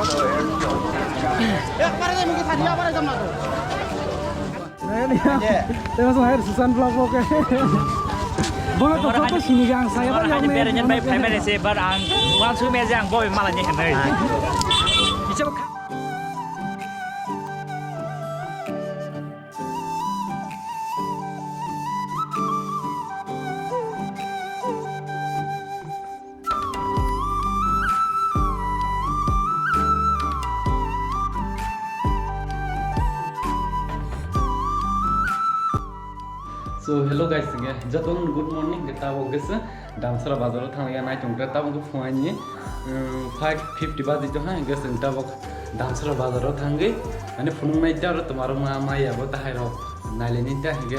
Terima kasih Susan vlog oke. Boleh tuh foto sini gang saya Pak yang Berenyan baik family sih barang langsung meja yang boy malah nyekan deh. Bisa So hello guys, jatong good morning. Kita bogus Damsara bazar thang ya naik tunggu. Kita bogus phone 5:50 bजे जो है guys kita bogus Damsara bazar thang गए. मैंने phone में इतना और तुम्हारा मामा या वो ताहे रो नाले नहीं था कि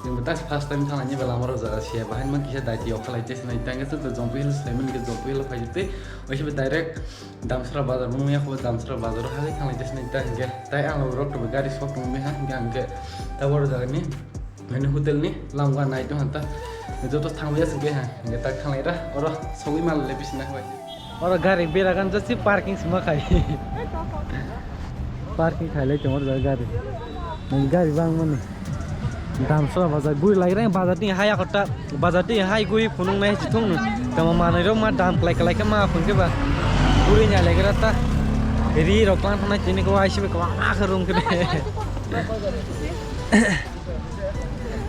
yang betas first time thang ini belamar zara siya bahan man kisah dati okal aja sih naik tangga tuh zombie hill semen ke zombie hill fajite वैसे भी direct Damsara bazar में या वो Damsara bazar है thang aja sih naik tangga ताई आंग road तो बेकारी शॉप में है क्या तब और जगह नहीं मैंने hotel nih langgan naik tuh hantar itu tuh tangga sih kan kita kan lera orang songi mal lebih sih nah orang gari berakan jadi parking semua kayak parking kayak cuma gari gari bang mana Damsara bazar gue lagi yang bazar ini hai kota bazar ini hai gue punung naik citung kamu mana itu mah dam kelak mah pun ke bah gue nyala kira ta jadi rokan sana sini kau asyik kau akhirung ke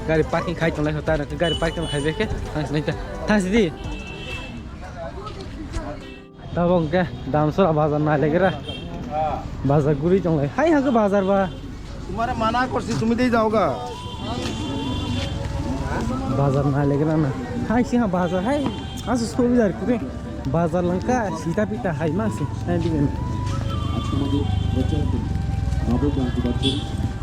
गाड़ी parking खाई चला होता है गाड़ी parking खाई देखे नहीं था थांस दी तब उनके Damsara बाजार ना लेकर बाजार गुरी चला हाय हाँ के बाजार बा तुम्हारे माना कर सी तुम्हें दे जाओगा बाजार ना लेकर ना हाय सी हाँ बाजार हाय आज उसको भी जारी करें बाजार लंका सीता पीता हाय मां से नहीं दिखें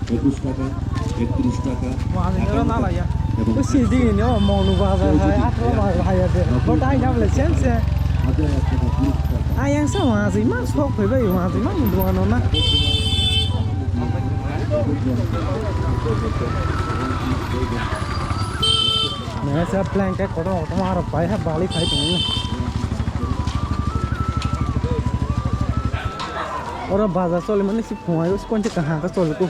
वहाँ से निकलना ना या तो सीधी नहीं हो मोनू बाजार है आठवां बाजार है यार बट आई ना बोले सेंस है आई यहाँ से वहाँ से मां शौक है भाई वहाँ से मां दुकानों ना मैं सब प्लान के करो तुम्हारा पाए है बाली खाई तुम्हें और बाजार चले मैंने सिर्फ हुआ है उसको कहाँ का चल को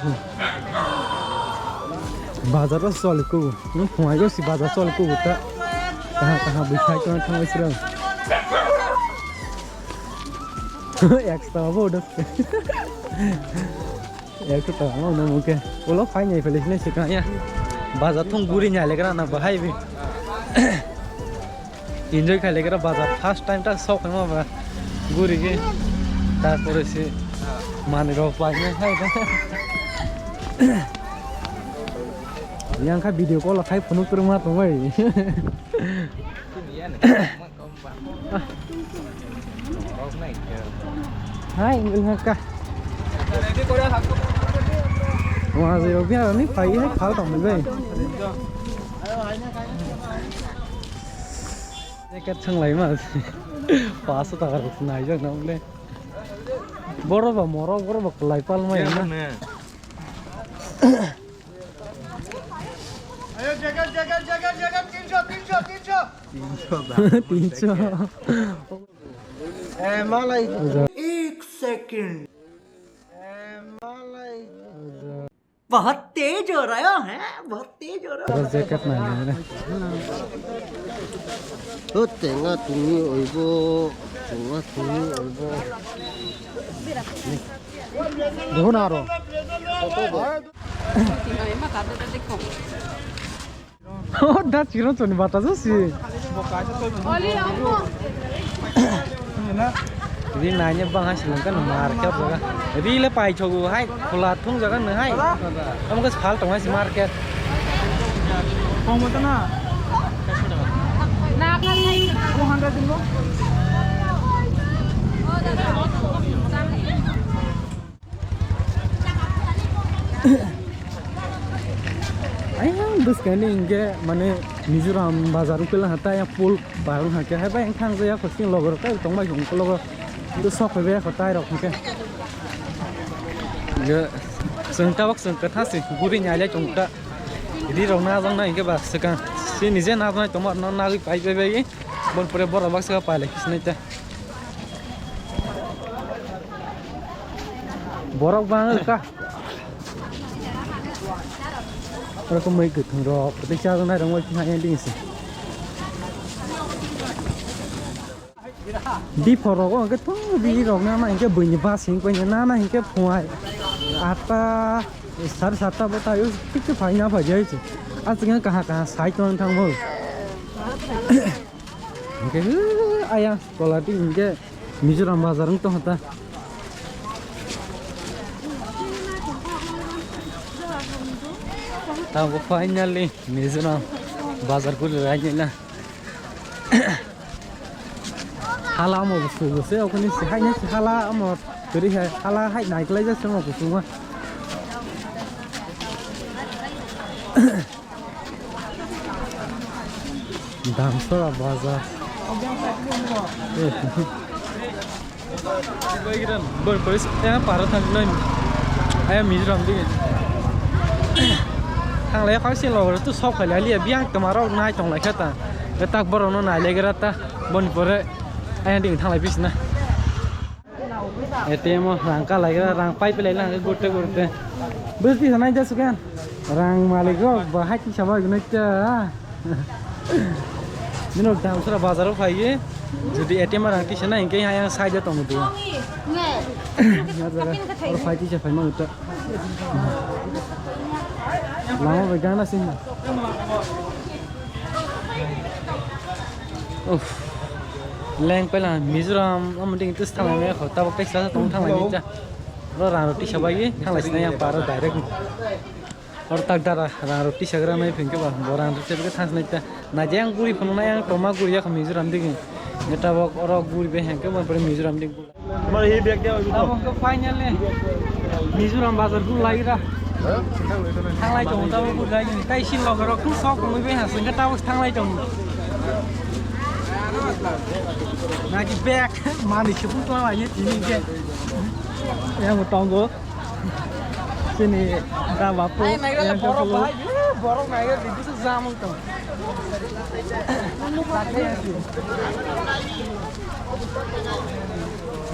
बाजार तो चल को न हुआ है उसी बाजार चल को होता कहाँ बिठाई तो ठंड वैसे रहा एक्स्ट्रा वो डस एक तो ना ना मुके वो लोग फाइन नहीं फैले इसने सिखाया या बाजार तो गुरी नहीं लेकर ना भाई भी एंजॉय कर लेकर बाजार फर्स्ट टाइम तक शौक है माँ गुरी के तार से माने रो पास में है yang kan video call kai penuh ke rumah tuh woi hai ngel ka wah zero biar ni phải hay khảo tổng được vậy cái chân lấy mà phá số tài khoản này cho nó lên boro ba moro boro ba lai pal mai na ayo jaga 300 malai 1 second malai बहुत तेज हो रहा है बहुत तेज हो रहा है jacket ना ले तो तेंगा तुम्ही ओइबो तेंगा तुम्ही ओइबो देखो ना रो oh dah ciro tuh nih batas sih jadi nanya bang hasil kan market juga jadi lepai cogu hai kulat pun jangan nih hai kamu ke sekal tengah si market mau mana nah kan hai 200 dulu ayah bus kan ini mana Mizoram bazar itu lah hatta yang pool baru hak ya apa yang thang saya pasti logo kan tong mai jong logo itu sokไปเขาใต้ดอกนี่เยอะซึ่งถ้าวักซึ่งกระทะสิกูได้ย้ายเลยจงกะดีเราหน้าจังไหนก็แบบสักการสินิเจน่าจังไหนตัวมันน่าจะไปบนเปรย์บอร์ดวักสักไปเลยสิเนี่ยจ้ะ borok banget kah orang kau mai ketemu roh pertiga tu nak orang macam yang dingin sih di porok orang ketemu di roh nama yang ke bunyi basing punya nama yang ke puai apa satu betul itu fine apa jadi sih aslinya kah side orang tanggung oke ayah sekolah di ini Mizoram bazar itu hata tahu finally Mizoram bazar kulit lagi na hala mau busu aku ni hanya hala mau jadi hala hai naik lagi semua busu mah Damsara bazar bagiran berpolis Parat thang ayam Mizoram di thang lay khói xin lò tu sọc phải lấy liệp biang tomorrow night trong lại khát ta cái tắc baro nó nải lấy cái ta bon bore ayam đi thang lay bis na ATM rang ka lấy cái rang pipe lấy là cái gute bus di sana aja sukan rang maliko bahai ci sama guna cha Minum Damsara bazar phai jadi ATM rang ti sana ingke yang saja tong tu और फाइटी से फाइमा उतर लाओ बेगाना सिंह उफ Lang पहला मिजोरम अमदिंग तो स्थान में होता वक्त ऐसा तो उठा लगी जा और रारोटी शबाई खाला सिना यहाँ पारो डायरेक्ट और तक डरा रारोटी शगरा में फिंके बार बोरान रोटी के थांस नहीं था ना जैंग गुरी फुना यहाँ टोमा गुरी या मिजोरम दिखे नेता वक और गुरी पे हैं के बार बड़े मिजोरम दिखे Mari biak dia अब हमको फाइनल है मिजोरम बाजार को लाई रहा thang lai chồng tao cũng đây tay xin lò cái cũng sóc cũng mới hả sừng cái tao thang lai chồng này cái bag mà đi chụp cũng là như thế này em một tông gỗ trên này ta bảo phố em cho cô borok này cái itu sejam itu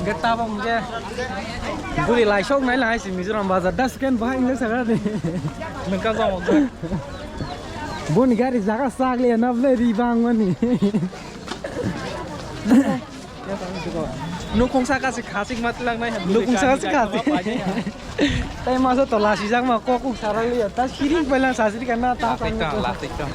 cái tao không nghe buri lai shop này là gì Mizoram bazar das kan bahai ini sangat ni mình cao dòng rồi bun gari jaga sag le na vle ri bang mani nó không sao cả sự khá sinh mặt lần này lu kung sa ka tay ma sa tola si jang ma ko kung sarang le ta siring pala sa siri kana ta tikam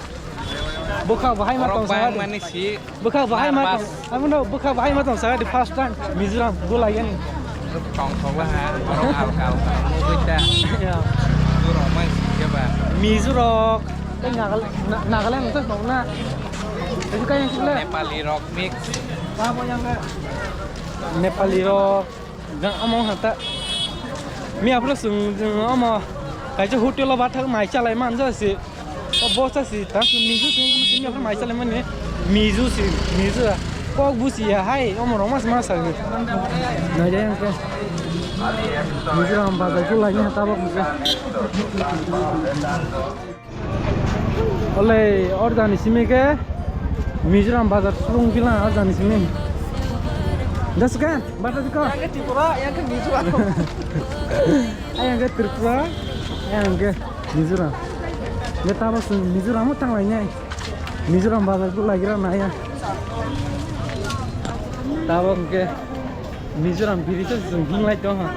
bukha bahai ma tong sa mana sih bukha bahai ma tong amun no bukha bahai ma tong sa di first time Mizoram go la yan còn không là hả còn ảo mua ta ya tôi rồi mấy cái bà Mizoram cái Nagaland itu mana itu kan yang sebelah Nepali rock mix apa yang ke Nepali rock dan omong hata mi apa sung omong kayak hotel lah batal mai calai man je si bos si tak mizu tu mi apa mai calai man ni mizu kok busi ya hai omong mas lagi nah jadi yang ke Mizoram bazar tu lagi hata apa mungkin oleh orang sini ke Mizoram bazar turun bilang orang sini dah suka baca juga yang ke Tripura yang ke Mizoram yang ke Tripura yang ke Mizoram dia tahu Mizoram itu tang lainnya Mizoram bazar tu lagi ramai ya tahu ke Mizoram biris itu hing lagi tu ha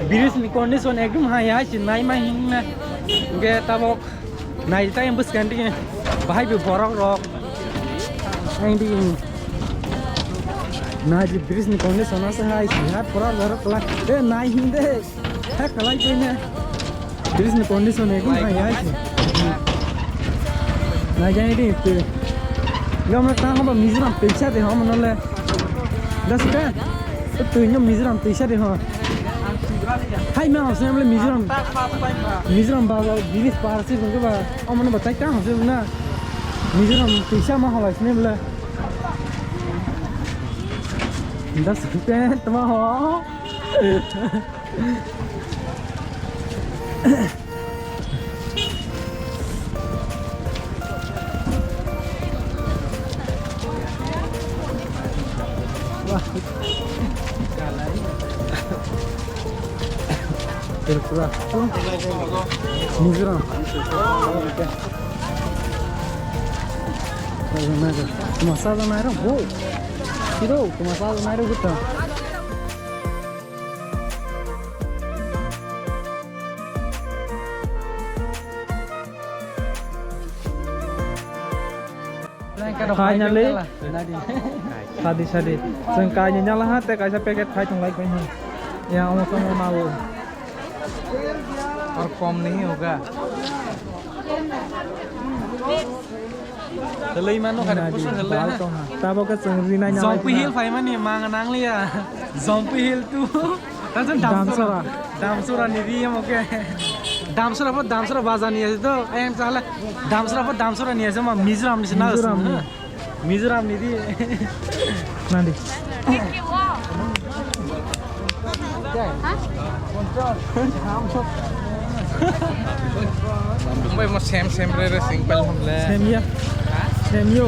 biris ni kondisi ekdom haya sih naik mah hing na ke tahu naik kita yang bus ganti bahaya berborok rok yang di naik biris ni kondisi sana sehai sehat pura borok lah naik hinde hek kalai punya biris ni kondisi ekdom haya sih naik jadi itu gak mau tahu apa Mizoram pecah deh ham nolnya dah suka itu nyom Mizoram pecah deh ham hai मैं आपसे बोले मिजोरम बाबा बिलिस पार से उनको बा और मैंने बताया क्या हमसे ना मिजोरम पैसा में होला इसने बोला 10 रुपए तुम हो Tripura tuh Mizoram Masala naira bo kilo masala naira gitu kayaknya le sadi seng kayaknya nyala hati kayak paket kayak tong like ini yang mau kamu mau और कम नहीं होगा Lei mano kada pusu hele na. Tabo ka sengri na nya. Zombie hill phai mani manganang lia. Zombie hill tu. Tansan damsura. Damsura ni ri mo ke. Damsura baza ni ase to. Ayam sala. Damsura ni ase ma Mizoram ni na. Mizoram ni ri. Nandi. Mumbai mau same rare simple हमले Same ya. Same yo.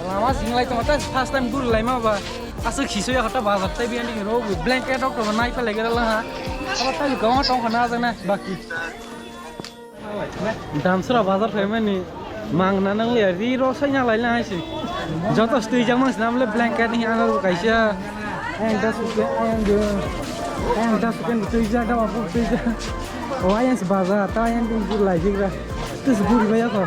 Lama singlai tu mata first time guru lai mah bah asal khiso ya kata bazar tapi yang di rogu blanket dokter naik pe lagi lah ha apa tadi kau tong kena aja baki damsura bazar family ni mang nanang le ri ro saya lai lah sih jatuh stui jamang senam le blanket ni anak kaisa yang das bukan stui jaga apa stui jaga oh yang sebazar tahu yang di guru lai juga tu guru bayar kau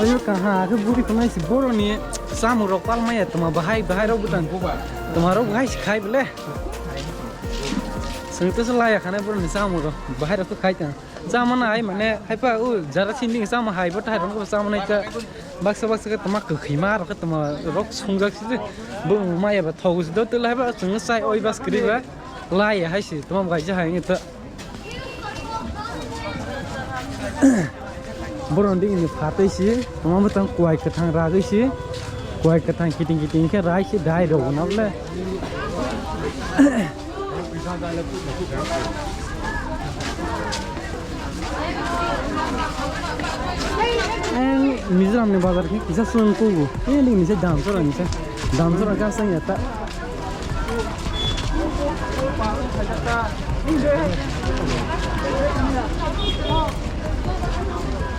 ayo kah ke buri pernah si boro ni samu rokal maya tuma bahai ro butan tumaro bahai sikai bele sengtu selaya kana boro ni samu ro bahai ro khai ta samana ai mane hai pa u jara sinding sama hai bot hai ro samana ka baksa ka tuma ke khima ro ka tuma rok sungjak si bu maya ba thogus do tu lai ba sung sai oi bas kri ba lai hai si tuma gai ja hai ni ta Boron ding ini fatai sih, teman betul kuai ketang ragu sih, kuai ketang kiting ke rai sih dai do, nafle. Mizoram ni bazar ni kisah sungku, ini ni saya damsur agak sang ya tak.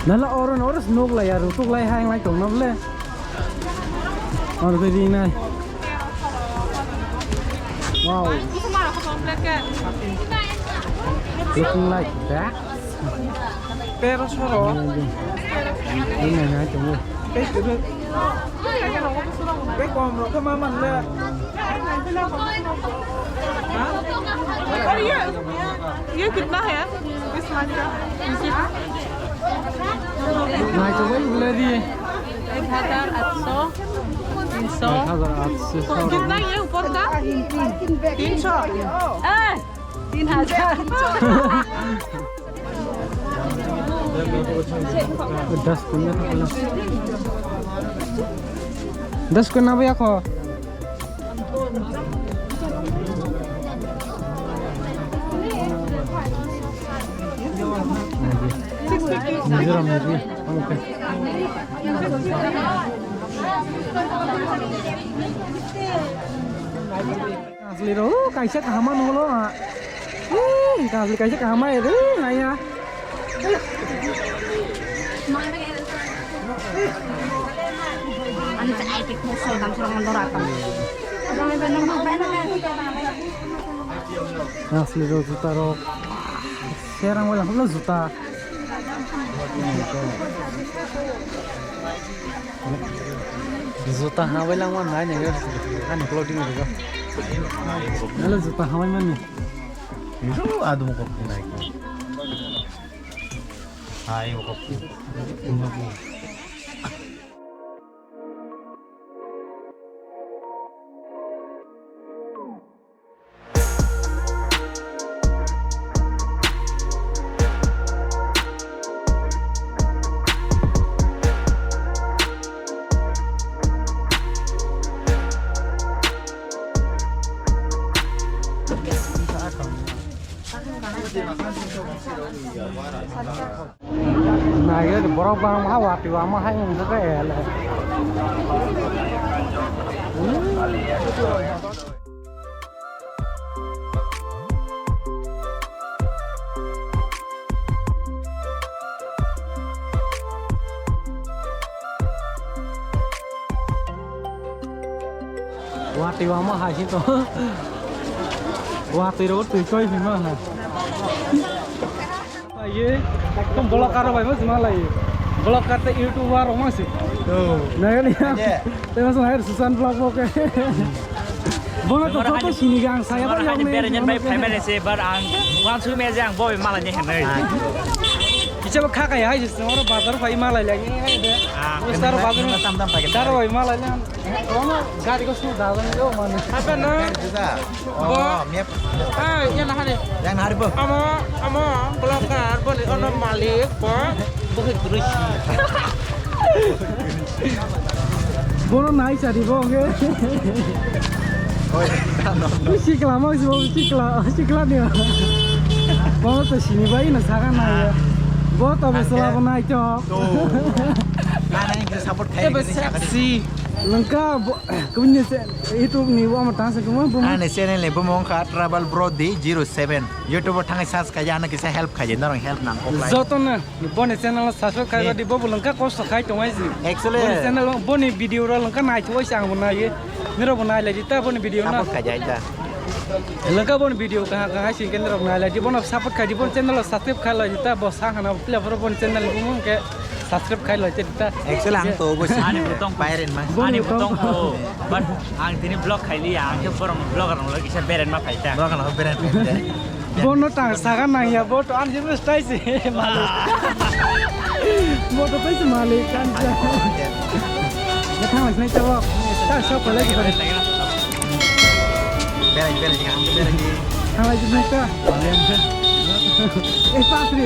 Nala orang snog lah ya, rutuk lah hang lah cong nafle. Orang tadi ni. Wow. Looking like that. pero suara Ini na cong. cái con rồi cái má mình lên ये कितना है इस माछ का Na cong boleh di. 1800 300 कितना ये ऊपर का 300 3000 10 punya tak boleh. 10 kena apa ya kok? Mizoram ni, oke. Asli ro, kaisa kahaman holo ah. Asli kaisa kahaman itu, ngaya. Ano sa epic mo so dam sa mga dorakan. Asli ro juta ro. Serang wala holo juta. Juta hawai lang man na niya. Ano clothing dito. Halo juta hawai man ni. Itu ada mau kopi naik. Ayo kopi. Này cái borok bang mah wati wa mah hai ngong ka ele. Wati wa mah hai situ. Wati ro tu coi phim mah. Ye, kamu blog karo bae mas malai. Blog kata YouTuber orang masih. Tuh. Nah kan ya. Tapi mas lahir Susan vlog oke. Bono tuh foto sini gang saya Baru yang hanya berenjen baik family sih barang wan su me jang boy malanya henai. Bisa kakak ya aja semua bazar bayi malai lagi ini deh. Besar bazar tam pakai. Dar bayi malai lagi. Kono gari ko sudah dalam itu mana? Apa no? Oh, miep. Yang nah nih. Yang hari bu. Amo belakar boleh ono malik po. Bukan terus. Bono naik jadi bohong ya. Sikla mau sih sikla nih. Bono tuh sini bayi nasakan naik. Bono tuh besar naik cok. Mana yang kita support kayak Seksi. Lengkap, kemudian itu nih, wah matang semua belum. Ane channel le bumong kha travel brody 07 YouTube thangai subscribe kaya na kisa help kaya narong help nang offline. Zoton na, bone channel subscribe kaya di bobo lengkap kos kaya tuh masih. Actually Bone channel bone video ro lengkap naik tuh siang bunai, nero bunai lagi kita bone video na. support kaya ita. Lengkap bone video kah sih kan nero bunai lagi bone support kaya di bone channel subscribe kaya lagi kita bos sang na play bone channel bumong kayak subscribe kaya lagi kita. Actually ang to bos ani butong pairen mas. Ani butong to. Ban ang tini blog khaili ang ke forum blogger nang lagi sa beren ma paita. Blogger nang beren. Bono tang sakan nang ya boto an jelas tai sih malu. Boto tai sih malu kan. Ngetang lagi nih coba. Tak siapa lagi pada. Beren jangan beren di. Tang lagi nih kah. Patri.